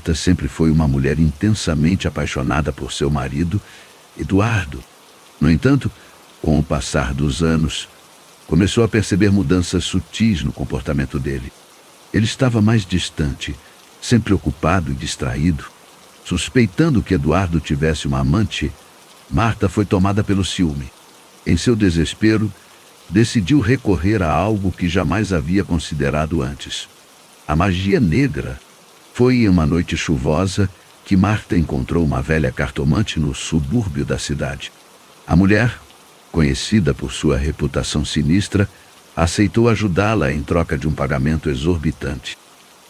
Marta sempre foi uma mulher intensamente apaixonada por seu marido, Eduardo. No entanto, com o passar dos anos, começou a perceber mudanças sutis no comportamento dele. Ele estava mais distante, sempre ocupado e distraído. Suspeitando que Eduardo tivesse uma amante, Marta foi tomada pelo ciúme. Em seu desespero, decidiu recorrer a algo que jamais havia considerado antes: a magia negra. Foi em uma noite chuvosa que Marta encontrou uma velha cartomante no subúrbio da cidade. A mulher, conhecida por sua reputação sinistra, aceitou ajudá-la em troca de um pagamento exorbitante.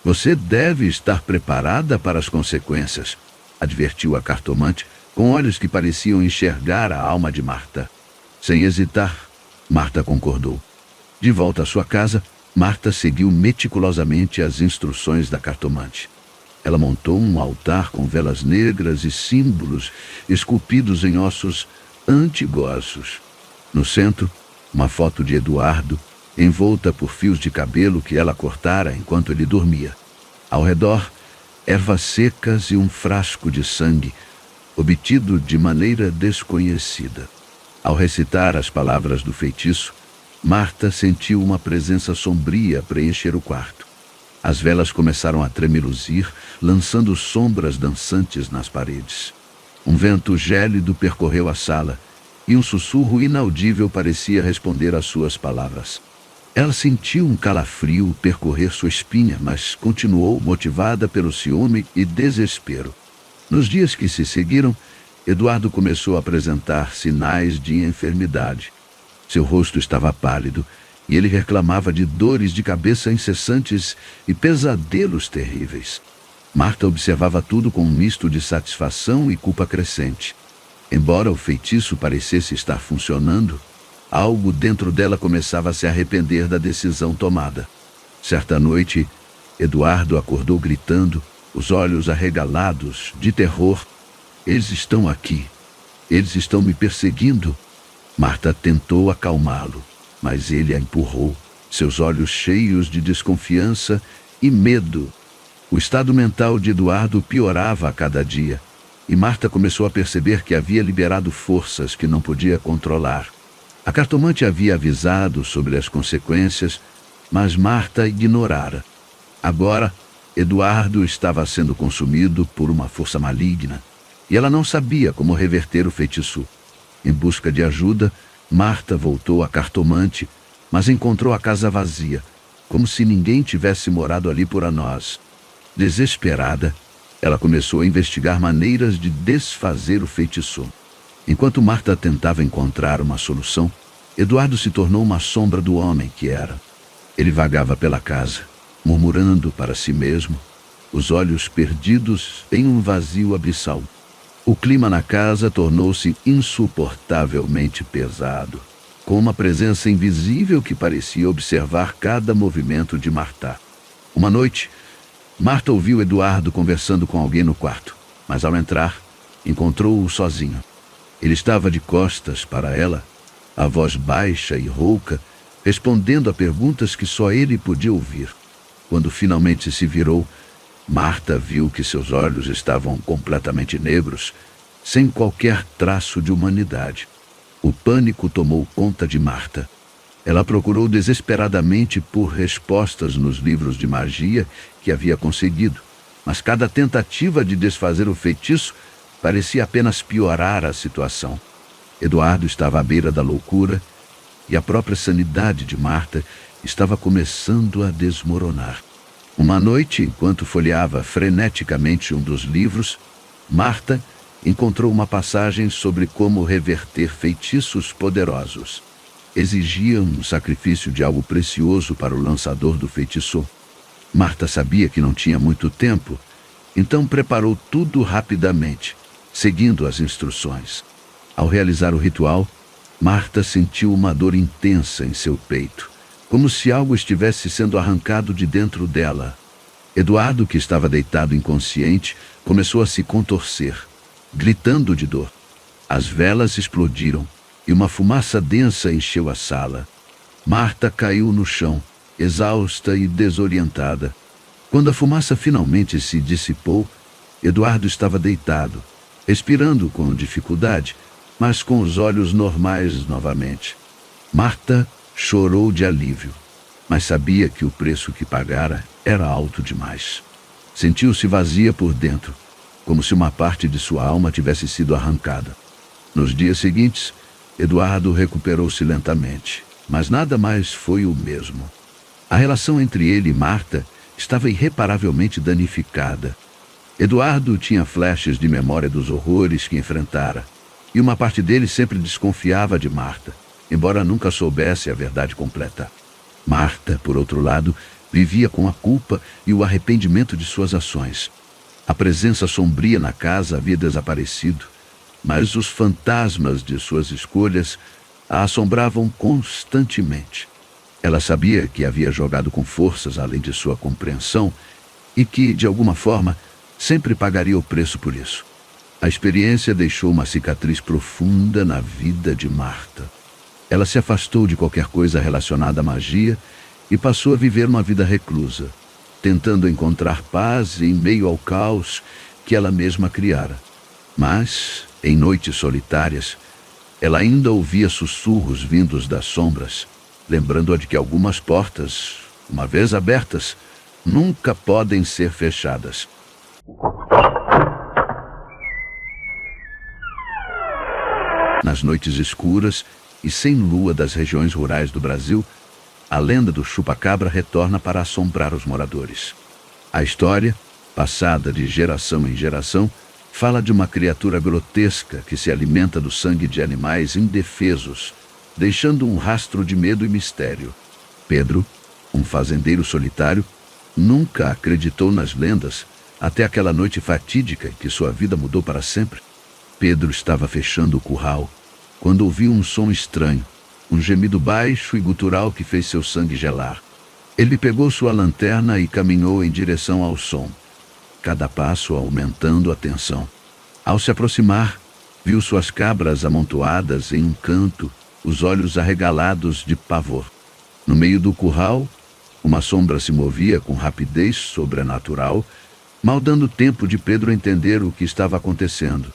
Você deve estar preparada para as consequências, advertiu a cartomante, com olhos que pareciam enxergar a alma de Marta. Sem hesitar, Marta concordou. De volta à sua casa, Marta seguiu meticulosamente as instruções da cartomante. Ela montou um altar com velas negras e símbolos esculpidos em ossos antigosos. No centro, uma foto de Eduardo, envolta por fios de cabelo que ela cortara enquanto ele dormia. Ao redor, ervas secas e um frasco de sangue, obtido de maneira desconhecida. Ao recitar as palavras do feitiço, Marta sentiu uma presença sombria preencher o quarto. As velas começaram a tremeluzir, lançando sombras dançantes nas paredes. Um vento gélido percorreu a sala, e um sussurro inaudível parecia responder às suas palavras. Ela sentiu um calafrio percorrer sua espinha, mas continuou motivada pelo ciúme e desespero. Nos dias que se seguiram, Eduardo começou a apresentar sinais de enfermidade. Seu rosto estava pálido, e ele reclamava de dores de cabeça incessantes e pesadelos terríveis. Marta observava tudo com um misto de satisfação e culpa crescente. Embora o feitiço parecesse estar funcionando, algo dentro dela começava a se arrepender da decisão tomada. Certa noite, Eduardo acordou gritando, os olhos arregalados, de terror. Eles estão aqui. Eles estão me perseguindo. Marta tentou acalmá-lo, mas ele a empurrou, seus olhos cheios de desconfiança e medo. O estado mental de Eduardo piorava a cada dia, e Marta começou a perceber que havia liberado forças que não podia controlar. A cartomante havia avisado sobre as consequências, mas Marta ignorara. Agora, Eduardo estava sendo consumido por uma força maligna, e ela não sabia como reverter o feitiço. Em busca de ajuda, Marta voltou à cartomante, mas encontrou a casa vazia, como se ninguém tivesse morado ali por anos. Desesperada, ela começou a investigar maneiras de desfazer o feitiço. Enquanto Marta tentava encontrar uma solução, Eduardo se tornou uma sombra do homem que era. Ele vagava pela casa, murmurando para si mesmo, os olhos perdidos em um vazio abissal. O clima na casa tornou-se insuportavelmente pesado, com uma presença invisível que parecia observar cada movimento de Marta. Uma noite, Marta ouviu Eduardo conversando com alguém no quarto, mas ao entrar, encontrou-o sozinho. Ele estava de costas para ela, a voz baixa e rouca, respondendo a perguntas que só ele podia ouvir. Quando finalmente se virou, Marta viu que seus olhos estavam completamente negros, sem qualquer traço de humanidade. O pânico tomou conta de Marta. Ela procurou desesperadamente por respostas nos livros de magia que havia conseguido, mas cada tentativa de desfazer o feitiço parecia apenas piorar a situação. Eduardo estava à beira da loucura e a própria sanidade de Marta estava começando a desmoronar. Uma noite, enquanto folheava freneticamente um dos livros, Marta encontrou uma passagem sobre como reverter feitiços poderosos. Exigiam um sacrifício de algo precioso para o lançador do feitiço. Marta sabia que não tinha muito tempo, então preparou tudo rapidamente, seguindo as instruções. Ao realizar o ritual, Marta sentiu uma dor intensa em seu peito, como se algo estivesse sendo arrancado de dentro dela. Eduardo, que estava deitado inconsciente, começou a se contorcer, gritando de dor. As velas explodiram e uma fumaça densa encheu a sala. Marta caiu no chão, exausta e desorientada. Quando a fumaça finalmente se dissipou, Eduardo estava deitado, respirando com dificuldade, mas com os olhos normais novamente. Marta chorou de alívio, mas sabia que o preço que pagara era alto demais. Sentiu-se vazia por dentro, como se uma parte de sua alma tivesse sido arrancada. Nos dias seguintes, Eduardo recuperou-se lentamente, mas nada mais foi o mesmo. A relação entre ele e Marta estava irreparavelmente danificada. Eduardo tinha flashes de memória dos horrores que enfrentara, e uma parte dele sempre desconfiava de Marta, embora nunca soubesse a verdade completa. Marta, por outro lado, vivia com a culpa e o arrependimento de suas ações. A presença sombria na casa havia desaparecido, mas os fantasmas de suas escolhas a assombravam constantemente. Ela sabia que havia jogado com forças além de sua compreensão e que, de alguma forma, sempre pagaria o preço por isso. A experiência deixou uma cicatriz profunda na vida de Marta. Ela se afastou de qualquer coisa relacionada à magia e passou a viver uma vida reclusa, tentando encontrar paz em meio ao caos que ela mesma criara. Mas, em noites solitárias, ela ainda ouvia sussurros vindos das sombras, lembrando-a de que algumas portas, uma vez abertas, nunca podem ser fechadas. Nas noites escuras e sem lua das regiões rurais do Brasil, a lenda do chupa-cabra retorna para assombrar os moradores. A história, passada de geração em geração, fala de uma criatura grotesca que se alimenta do sangue de animais indefesos, deixando um rastro de medo e mistério. Pedro, um fazendeiro solitário, nunca acreditou nas lendas até aquela noite fatídica em que sua vida mudou para sempre. Pedro estava fechando o curral quando ouviu um som estranho, um gemido baixo e gutural que fez seu sangue gelar. Ele pegou sua lanterna e caminhou em direção ao som, cada passo aumentando a tensão. Ao se aproximar, viu suas cabras amontoadas em um canto, os olhos arregalados de pavor. No meio do curral, uma sombra se movia com rapidez sobrenatural, mal dando tempo de Pedro entender o que estava acontecendo.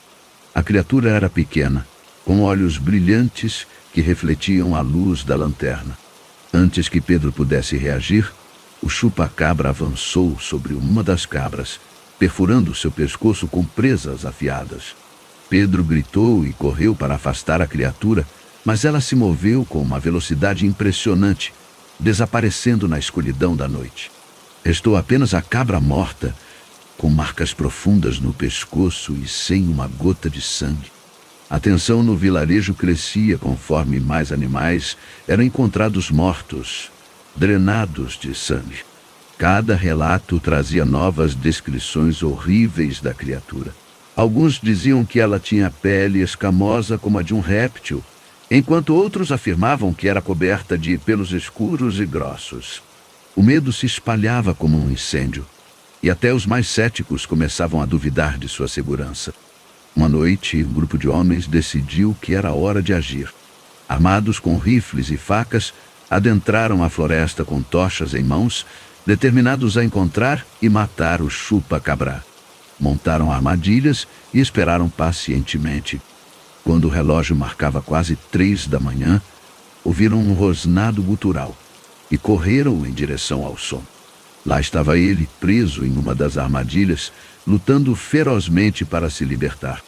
A criatura era pequena, com olhos brilhantes que refletiam a luz da lanterna. Antes que Pedro pudesse reagir, o chupa-cabra avançou sobre uma das cabras, perfurando seu pescoço com presas afiadas. Pedro gritou e correu para afastar a criatura, mas ela se moveu com uma velocidade impressionante, desaparecendo na escuridão da noite. Restou apenas a cabra morta, com marcas profundas no pescoço e sem uma gota de sangue. A tensão no vilarejo crescia conforme mais animais eram encontrados mortos, drenados de sangue. Cada relato trazia novas descrições horríveis da criatura. Alguns diziam que ela tinha pele escamosa como a de um réptil, enquanto outros afirmavam que era coberta de pelos escuros e grossos. O medo se espalhava como um incêndio, e até os mais céticos começavam a duvidar de sua segurança. Uma noite, um grupo de homens decidiu que era hora de agir. Armados com rifles e facas, adentraram a floresta com tochas em mãos, determinados a encontrar e matar o chupa-cabra. Montaram armadilhas e esperaram pacientemente. Quando o relógio marcava quase 3 da manhã, ouviram um rosnado gutural e correram em direção ao som. Lá estava ele, preso em uma das armadilhas, lutando ferozmente para se libertar.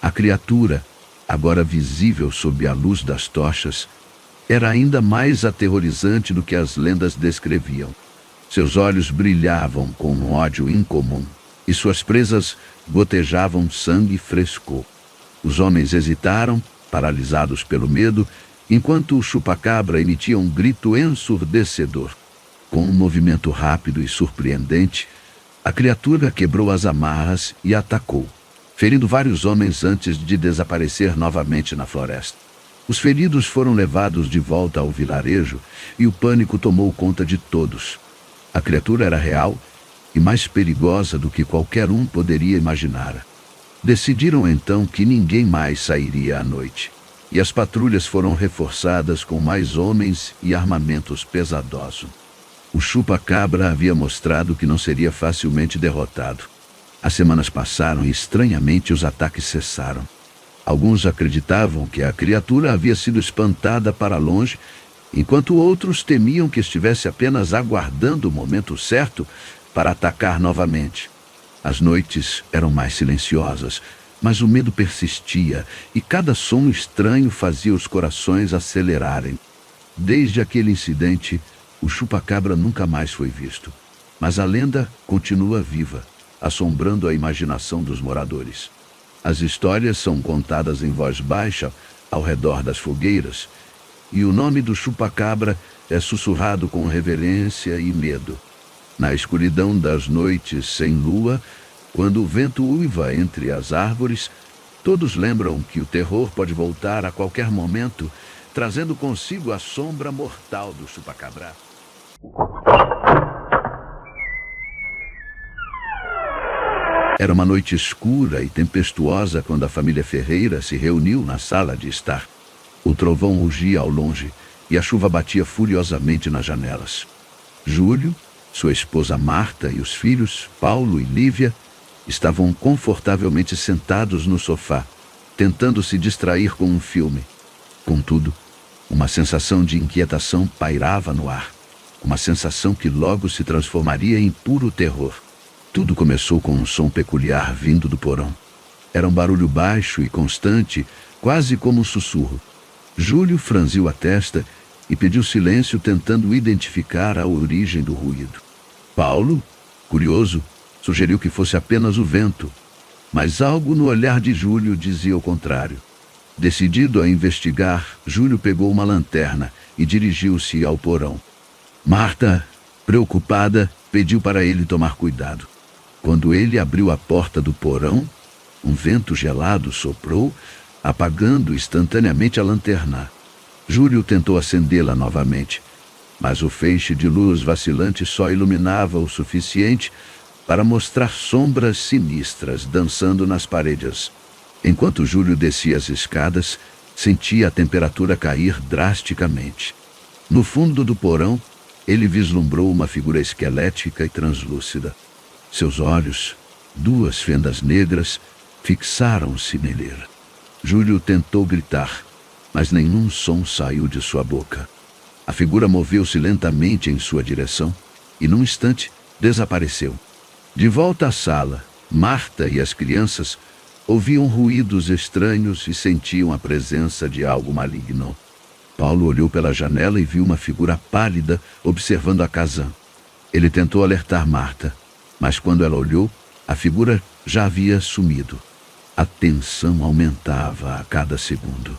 A criatura, agora visível sob a luz das tochas, era ainda mais aterrorizante do que as lendas descreviam. Seus olhos brilhavam com um ódio incomum, e suas presas gotejavam sangue fresco. Os homens hesitaram, paralisados pelo medo, enquanto o chupa-cabra emitia um grito ensurdecedor. Com um movimento rápido e surpreendente, a criatura quebrou as amarras e atacou, ferindo vários homens antes de desaparecer novamente na floresta. Os feridos foram levados de volta ao vilarejo e o pânico tomou conta de todos. A criatura era real e mais perigosa do que qualquer um poderia imaginar. Decidiram então que ninguém mais sairia à noite, e as patrulhas foram reforçadas com mais homens e armamentos pesadosos. O chupa-cabra havia mostrado que não seria facilmente derrotado. As semanas passaram e, estranhamente, os ataques cessaram. Alguns acreditavam que a criatura havia sido espantada para longe, enquanto outros temiam que estivesse apenas aguardando o momento certo para atacar novamente. As noites eram mais silenciosas, mas o medo persistia e cada som estranho fazia os corações acelerarem. Desde aquele incidente, o chupa-cabra nunca mais foi visto, mas a lenda continua viva, assombrando a imaginação dos moradores. As histórias são contadas em voz baixa ao redor das fogueiras, e o nome do chupa-cabra é sussurrado com reverência e medo. Na escuridão das noites sem lua, quando o vento uiva entre as árvores, todos lembram que o terror pode voltar a qualquer momento, trazendo consigo a sombra mortal do chupa-cabra. Era uma noite escura e tempestuosa quando a família Ferreira se reuniu na sala de estar. O trovão rugia ao longe e a chuva batia furiosamente nas janelas. Júlio, sua esposa Marta e os filhos, Paulo e Lívia, estavam confortavelmente sentados no sofá, tentando se distrair com um filme. Contudo, uma sensação de inquietação pairava no ar, uma sensação que logo se transformaria em puro terror. Tudo começou com um som peculiar vindo do porão. Era um barulho baixo e constante, quase como um sussurro. Júlio franziu a testa e pediu silêncio, tentando identificar a origem do ruído. Paulo, curioso, sugeriu que fosse apenas o vento, mas algo no olhar de Júlio dizia o contrário. Decidido a investigar, Júlio pegou uma lanterna e dirigiu-se ao porão. Marta, preocupada, pediu para ele tomar cuidado. Quando ele abriu a porta do porão, um vento gelado soprou, apagando instantaneamente a lanterna. Júlio tentou acendê-la novamente, mas o feixe de luz vacilante só iluminava o suficiente para mostrar sombras sinistras dançando nas paredes. Enquanto Júlio descia as escadas, sentia a temperatura cair drasticamente. No fundo do porão, ele vislumbrou uma figura esquelética e translúcida. Seus olhos, duas fendas negras, fixaram-se nele. Júlio tentou gritar, mas nenhum som saiu de sua boca. A figura moveu-se lentamente em sua direção e, num instante, desapareceu. De volta à sala, Marta e as crianças ouviam ruídos estranhos e sentiam a presença de algo maligno. Paulo olhou pela janela e viu uma figura pálida observando a casa. Ele tentou alertar Marta, mas quando ela olhou, a figura já havia sumido. A tensão aumentava a cada segundo.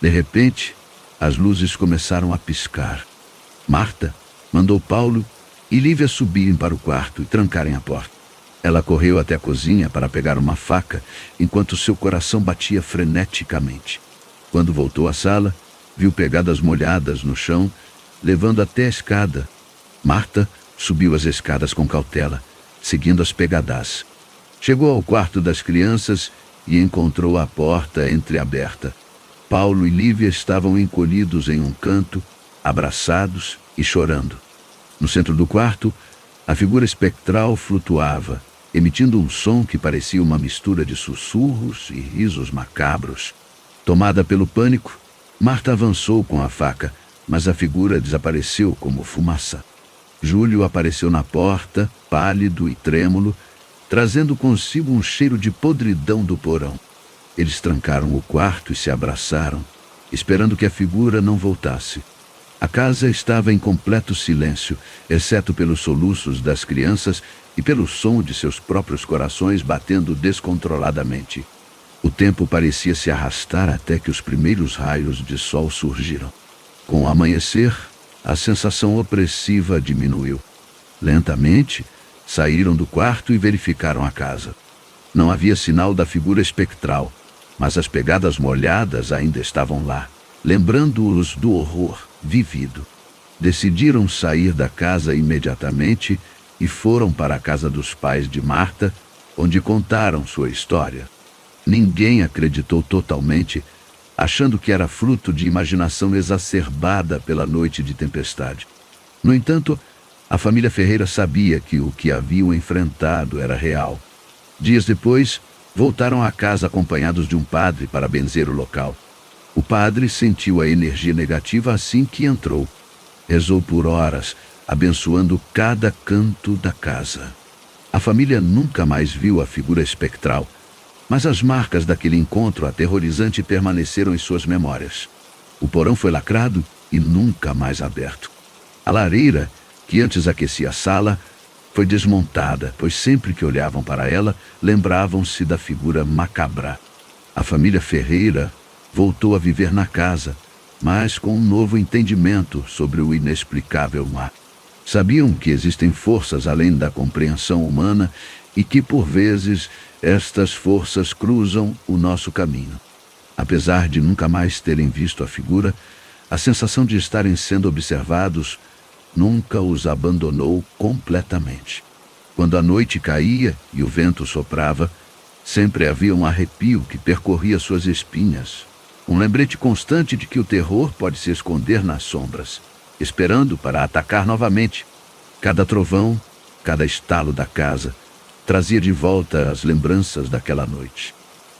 De repente, as luzes começaram a piscar. Marta mandou Paulo e Lívia subirem para o quarto e trancarem a porta. Ela correu até a cozinha para pegar uma faca, enquanto seu coração batia freneticamente. Quando voltou à sala, viu pegadas molhadas no chão, levando até a escada. Marta subiu as escadas com cautela, seguindo as pegadas. Chegou ao quarto das crianças e encontrou a porta entreaberta. Paulo e Lívia estavam encolhidos em um canto, abraçados e chorando. No centro do quarto, a figura espectral flutuava, emitindo um som que parecia uma mistura de sussurros e risos macabros. Tomada pelo pânico, Marta avançou com a faca, mas a figura desapareceu como fumaça. Júlio apareceu na porta, pálido e trêmulo, trazendo consigo um cheiro de podridão do porão. Eles trancaram o quarto e se abraçaram, esperando que a figura não voltasse. A casa estava em completo silêncio, exceto pelos soluços das crianças e pelo som de seus próprios corações batendo descontroladamente. O tempo parecia se arrastar até que os primeiros raios de sol surgiram. Com o amanhecer, a sensação opressiva diminuiu. Lentamente, saíram do quarto e verificaram a casa. Não havia sinal da figura espectral, mas as pegadas molhadas ainda estavam lá, lembrando-os do horror vivido. Decidiram sair da casa imediatamente e foram para a casa dos pais de Marta, onde contaram sua história. Ninguém acreditou totalmente, achando que era fruto de imaginação exacerbada pela noite de tempestade. No entanto, a família Ferreira sabia que o que haviam enfrentado era real. Dias depois, voltaram à casa acompanhados de um padre para benzer o local. O padre sentiu a energia negativa assim que entrou. Rezou por horas, abençoando cada canto da casa. A família nunca mais viu a figura espectral, mas as marcas daquele encontro aterrorizante permaneceram em suas memórias. O porão foi lacrado e nunca mais aberto. A lareira, que antes aquecia a sala, foi desmontada, pois sempre que olhavam para ela, lembravam-se da figura macabra. A família Ferreira voltou a viver na casa, mas com um novo entendimento sobre o inexplicável mar. Sabiam que existem forças além da compreensão humana e que, por vezes, estas forças cruzam o nosso caminho. Apesar de nunca mais terem visto a figura, a sensação de estarem sendo observados nunca os abandonou completamente. Quando a noite caía e o vento soprava, sempre havia um arrepio que percorria suas espinhas. Um lembrete constante de que o terror pode se esconder nas sombras, esperando para atacar novamente. Cada trovão, cada estalo da casa, trazia de volta as lembranças daquela noite.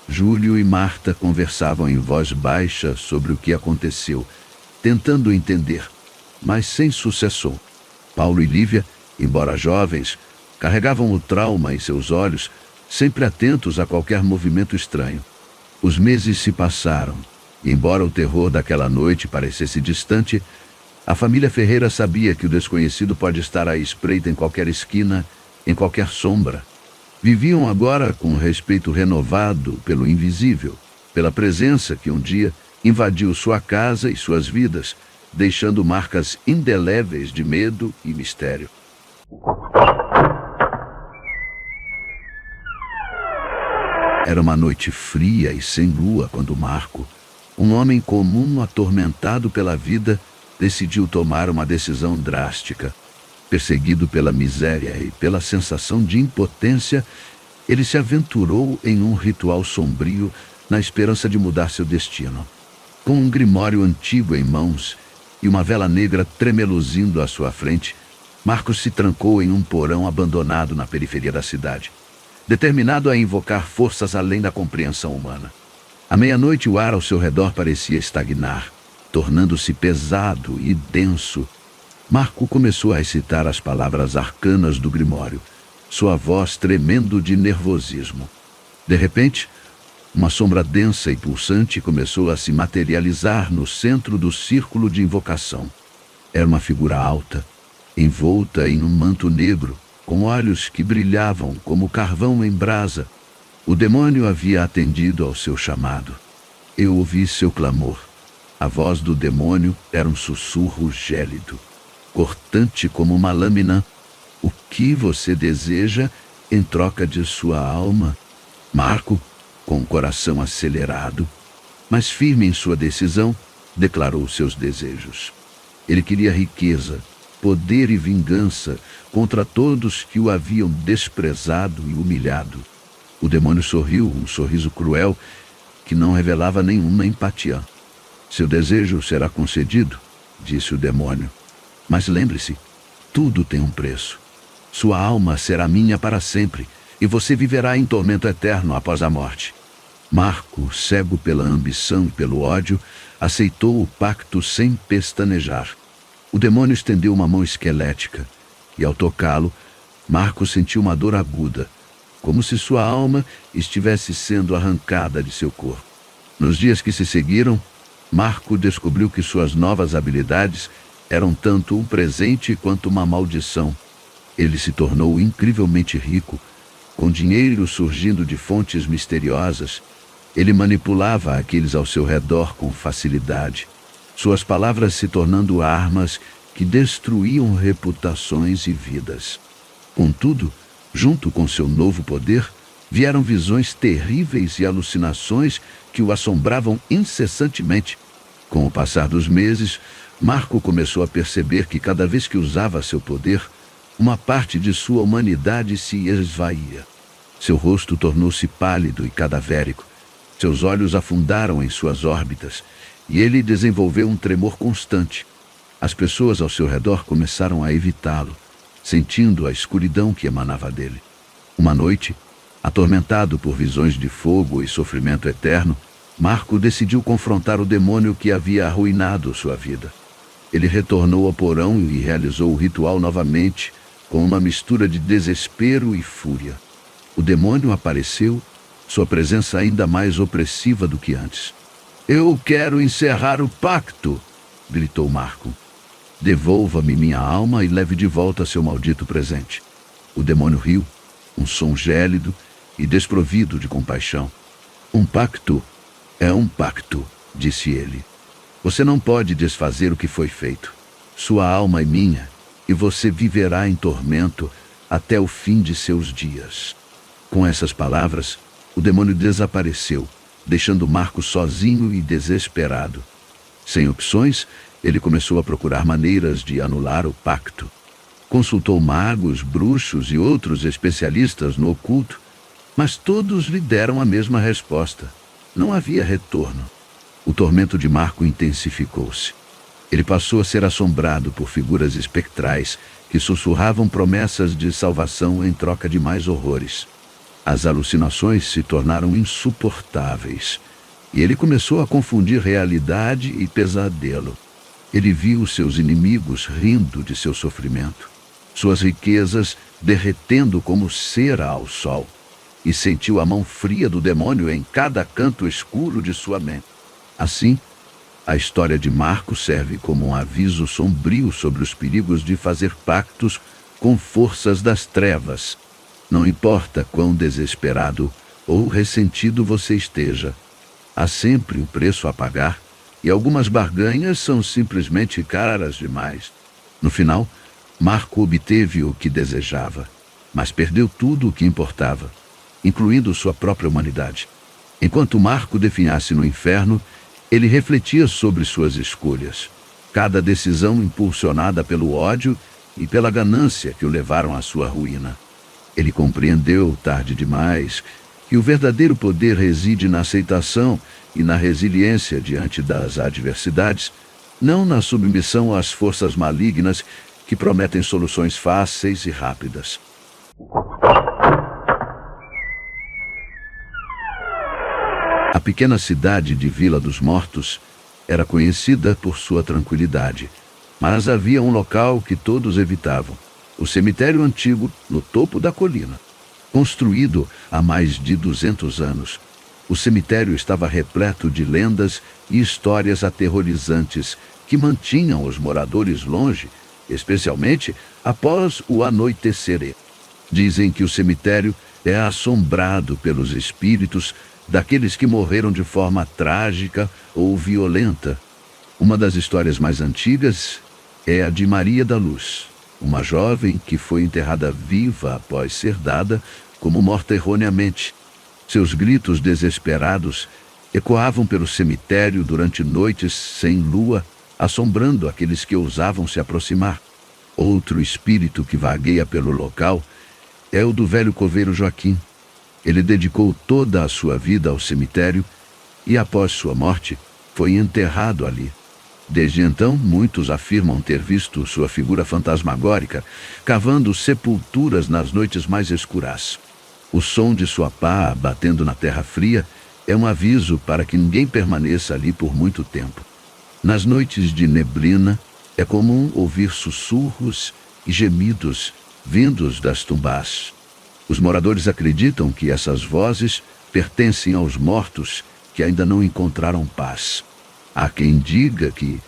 Júlio e Marta conversavam em voz baixa sobre o que aconteceu, tentando entender, mas sem sucesso. Paulo e Lívia, embora jovens, carregavam o trauma em seus olhos, sempre atentos a qualquer movimento estranho. Os meses se passaram, e embora o terror daquela noite parecesse distante, a família Ferreira sabia que o desconhecido pode estar à espreita em qualquer esquina, em qualquer sombra. Viviam agora com respeito renovado pelo invisível, pela presença que um dia invadiu sua casa e suas vidas, deixando marcas indeléveis de medo e mistério. Era uma noite fria e sem lua quando Marco, um homem comum atormentado pela vida, decidiu tomar uma decisão drástica. Perseguido pela miséria e pela sensação de impotência, ele se aventurou em um ritual sombrio na esperança de mudar seu destino. Com um grimório antigo em mãos e uma vela negra tremeluzindo à sua frente, Marcos se trancou em um porão abandonado na periferia da cidade, determinado a invocar forças além da compreensão humana. À meia-noite, o ar ao seu redor parecia estagnar, tornando-se pesado e denso. Marco começou a recitar as palavras arcanas do grimório, sua voz tremendo de nervosismo. De repente, uma sombra densa e pulsante começou a se materializar no centro do círculo de invocação. Era uma figura alta, envolta em um manto negro, com olhos que brilhavam como carvão em brasa. O demônio havia atendido ao seu chamado. Eu ouvi seu clamor. A voz do demônio era um sussurro gélido, cortante como uma lâmina. O que você deseja em troca de sua alma? Marco, com o coração acelerado, mas firme em sua decisão, declarou seus desejos. Ele queria riqueza, poder e vingança contra todos que o haviam desprezado e humilhado. O demônio sorriu, um sorriso cruel que não revelava nenhuma empatia. Seu desejo será concedido, disse o demônio. Mas lembre-se, tudo tem um preço. Sua alma será minha para sempre, e você viverá em tormento eterno após a morte. Marco, cego pela ambição e pelo ódio, aceitou o pacto sem pestanejar. O demônio estendeu uma mão esquelética, e ao tocá-lo, Marco sentiu uma dor aguda, como se sua alma estivesse sendo arrancada de seu corpo. Nos dias que se seguiram, Marco descobriu que suas novas habilidades eram tanto um presente quanto uma maldição. Ele se tornou incrivelmente rico, com dinheiro surgindo de fontes misteriosas. Ele manipulava aqueles ao seu redor com facilidade, suas palavras se tornando armas que destruíam reputações e vidas. Contudo, junto com seu novo poder, vieram visões terríveis e alucinações que o assombravam incessantemente. Com o passar dos meses, Marco começou a perceber que cada vez que usava seu poder, uma parte de sua humanidade se esvaía. Seu rosto tornou-se pálido e cadavérico, seus olhos afundaram em suas órbitas, e ele desenvolveu um tremor constante. As pessoas ao seu redor começaram a evitá-lo, sentindo a escuridão que emanava dele. Uma noite, Atormentado por visões de fogo e sofrimento eterno, Marco decidiu confrontar o demônio que havia arruinado sua vida. Ele retornou ao porão e realizou o ritual novamente, com uma mistura de desespero e fúria. O demônio apareceu, sua presença ainda mais opressiva do que antes. "Eu quero encerrar o pacto!" gritou Marco. "Devolva-me minha alma e leve de volta seu maldito presente." O demônio riu, um som gélido e desprovido de compaixão. "Um pacto é um pacto", disse ele. "Você não pode desfazer o que foi feito. Sua alma é minha, e você viverá em tormento até o fim de seus dias." Com essas palavras, o demônio desapareceu, deixando Marco sozinho e desesperado. Sem opções, ele começou a procurar maneiras de anular o pacto. Consultou magos, bruxos e outros especialistas no oculto, mas todos lhe deram a mesma resposta. Não havia retorno. O tormento de Marco intensificou-se. Ele passou a ser assombrado por figuras espectrais que sussurravam promessas de salvação em troca de mais horrores. As alucinações se tornaram insuportáveis, e ele começou a confundir realidade e pesadelo. Ele viu seus inimigos rindo de seu sofrimento, suas riquezas derretendo como cera ao sol, e sentiu a mão fria do demônio em cada canto escuro de sua mente. Assim, a história de Marco serve como um aviso sombrio sobre os perigos de fazer pactos com forças das trevas. Não importa quão desesperado ou ressentido você esteja, há sempre um preço a pagar, e algumas barganhas são simplesmente caras demais. No final, Marco obteve o que desejava, mas perdeu tudo o que importava, incluindo sua própria humanidade. Enquanto Marco definhasse no inferno, ele refletia sobre suas escolhas, cada decisão impulsionada pelo ódio e pela ganância que o levaram à sua ruína. Ele compreendeu, tarde demais, que o verdadeiro poder reside na aceitação e na resiliência diante das adversidades, não na submissão às forças malignas que prometem soluções fáceis e rápidas. A pequena cidade de Vila dos Mortos era conhecida por sua tranquilidade, mas havia um local que todos evitavam: o cemitério antigo no topo da colina. Construído há mais de 200 anos, o cemitério estava repleto de lendas e histórias aterrorizantes que mantinham os moradores longe, especialmente após o anoitecer. Dizem que o cemitério é assombrado pelos espíritos daqueles que morreram de forma trágica ou violenta. Uma das histórias mais antigas é a de Maria da Luz, uma jovem que foi enterrada viva após ser dada como morta erroneamente. Seus gritos desesperados ecoavam pelo cemitério durante noites sem lua, assombrando aqueles que ousavam se aproximar. Outro espírito que vagueia pelo local é o do velho coveiro Joaquim. Ele dedicou toda a sua vida ao cemitério e, após sua morte, foi enterrado ali. Desde então, muitos afirmam ter visto sua figura fantasmagórica cavando sepulturas nas noites mais escuras. O som de sua pá batendo na terra fria é um aviso para que ninguém permaneça ali por muito tempo. Nas noites de neblina, é comum ouvir sussurros e gemidos vindos das tumbás. Os moradores acreditam que essas vozes pertencem aos mortos que ainda não encontraram paz. Há quem diga que,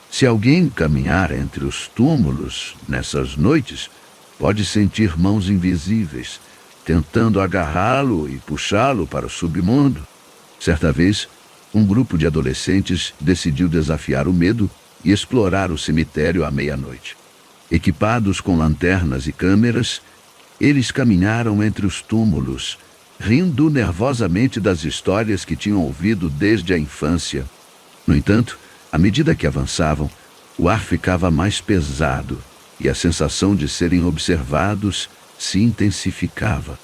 se alguém caminhar entre os túmulos nessas noites, pode sentir mãos invisíveis, tentando agarrá-lo e puxá-lo para o submundo. Certa vez, um grupo de adolescentes decidiu desafiar o medo e explorar o cemitério à meia-noite. Equipados com lanternas e câmeras, eles caminharam entre os túmulos, rindo nervosamente das histórias que tinham ouvido desde a infância. No entanto, à medida que avançavam, o ar ficava mais pesado e a sensação de serem observados se intensificava.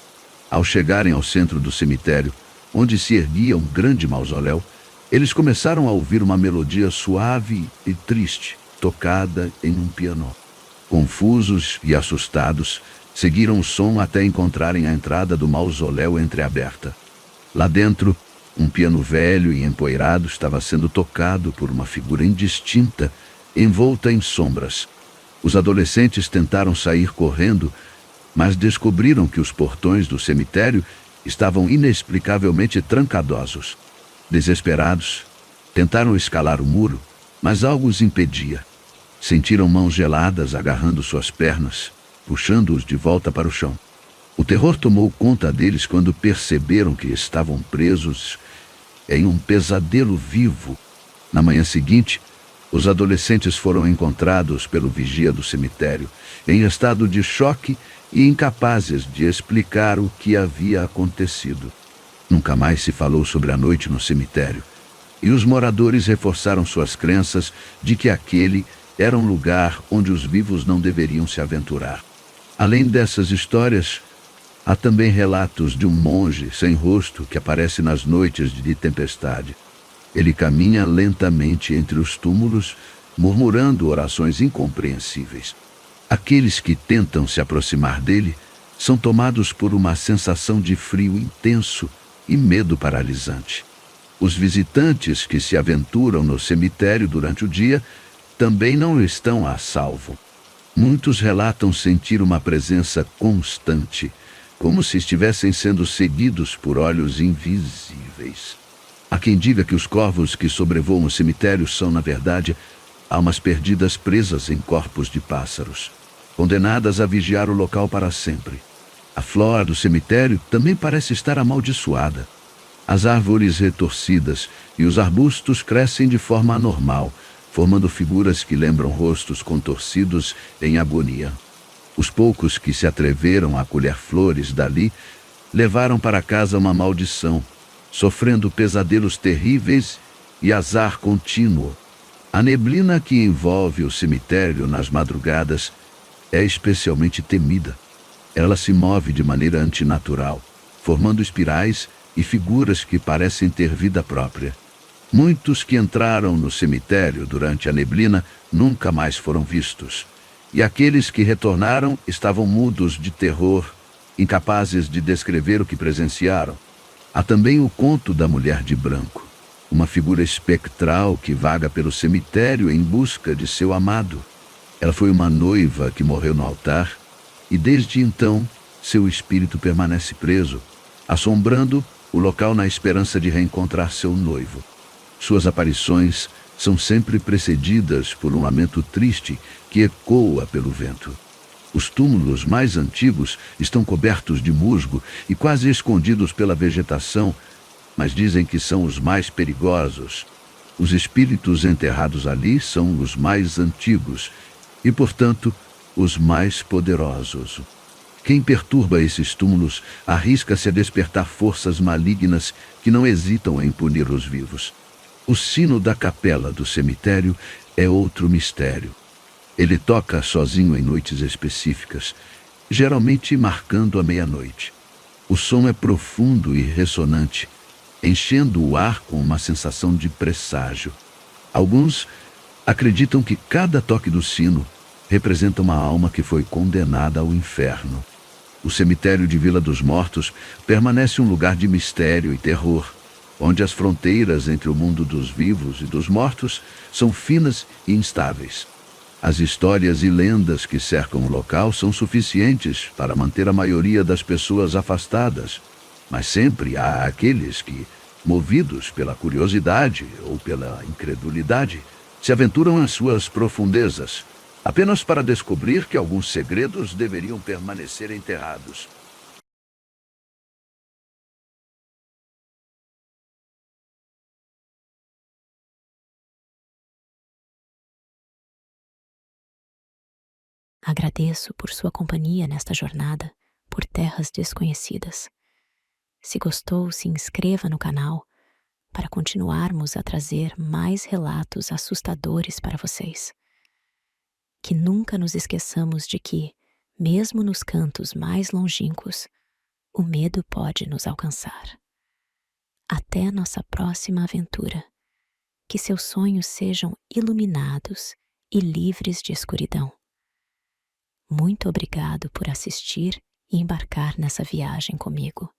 Ao chegarem ao centro do cemitério, onde se erguia um grande mausoléu, eles começaram a ouvir uma melodia suave e triste, tocada em um piano. Confusos e assustados, Seguiram o som até encontrarem a entrada do mausoléu entreaberta. Lá dentro, um piano velho e empoeirado estava sendo tocado por uma figura indistinta, envolta em sombras. Os adolescentes tentaram sair correndo, mas descobriram que os portões do cemitério estavam inexplicavelmente trancadosos. Desesperados, tentaram escalar o muro, mas algo os impedia. Sentiram mãos geladas agarrando suas pernas, puxando-os de volta para o chão. O terror tomou conta deles quando perceberam que estavam presos em um pesadelo vivo. Na manhã seguinte, os adolescentes foram encontrados pelo vigia do cemitério, em estado de choque e incapazes de explicar o que havia acontecido. Nunca mais se falou sobre a noite no cemitério, e os moradores reforçaram suas crenças de que aquele era um lugar onde os vivos não deveriam se aventurar. Além dessas histórias, há também relatos de um monge sem rosto que aparece nas noites de tempestade. Ele caminha lentamente entre os túmulos, murmurando orações incompreensíveis. Aqueles que tentam se aproximar dele são tomados por uma sensação de frio intenso e medo paralisante. Os visitantes que se aventuram no cemitério durante o dia também não estão a salvo. Muitos relatam sentir uma presença constante, como se estivessem sendo seguidos por olhos invisíveis. Há quem diga que os corvos que sobrevoam o cemitério são, na verdade, almas perdidas presas em corpos de pássaros, condenadas a vigiar o local para sempre. A flora do cemitério também parece estar amaldiçoada. As árvores retorcidas e os arbustos crescem de forma anormal, formando figuras que lembram rostos contorcidos em agonia. Os poucos que se atreveram a colher flores dali levaram para casa uma maldição, sofrendo pesadelos terríveis e azar contínuo. A neblina que envolve o cemitério nas madrugadas é especialmente temida. Ela se move de maneira antinatural, formando espirais e figuras que parecem ter vida própria. Muitos que entraram no cemitério durante a neblina nunca mais foram vistos, e aqueles que retornaram estavam mudos de terror, incapazes de descrever o que presenciaram. Há também o conto da mulher de branco, uma figura espectral que vaga pelo cemitério em busca de seu amado. Ela foi uma noiva que morreu no altar, e desde então seu espírito permanece preso, assombrando o local na esperança de reencontrar seu noivo. Suas aparições são sempre precedidas por um lamento triste que ecoa pelo vento. Os túmulos mais antigos estão cobertos de musgo e quase escondidos pela vegetação, mas dizem que são os mais perigosos. Os espíritos enterrados ali são os mais antigos e, portanto, os mais poderosos. Quem perturba esses túmulos arrisca-se a despertar forças malignas que não hesitam em punir os vivos. O sino da capela do cemitério é outro mistério. Ele toca sozinho em noites específicas, geralmente marcando a meia-noite. O som é profundo e ressonante, enchendo o ar com uma sensação de presságio. Alguns acreditam que cada toque do sino representa uma alma que foi condenada ao inferno. O cemitério de Vila dos Mortos permanece um lugar de mistério e terror, onde as fronteiras entre o mundo dos vivos e dos mortos são finas e instáveis. As histórias e lendas que cercam o local são suficientes para manter a maioria das pessoas afastadas, mas sempre há aqueles que, movidos pela curiosidade ou pela incredulidade, se aventuram às suas profundezas, apenas para descobrir que alguns segredos deveriam permanecer enterrados. Agradeço por sua companhia nesta jornada por terras desconhecidas. Se gostou, se inscreva no canal para continuarmos a trazer mais relatos assustadores para vocês. Que nunca nos esqueçamos de que, mesmo nos cantos mais longínquos, o medo pode nos alcançar. Até nossa próxima aventura. Que seus sonhos sejam iluminados e livres de escuridão. Muito obrigado por assistir e embarcar nessa viagem comigo.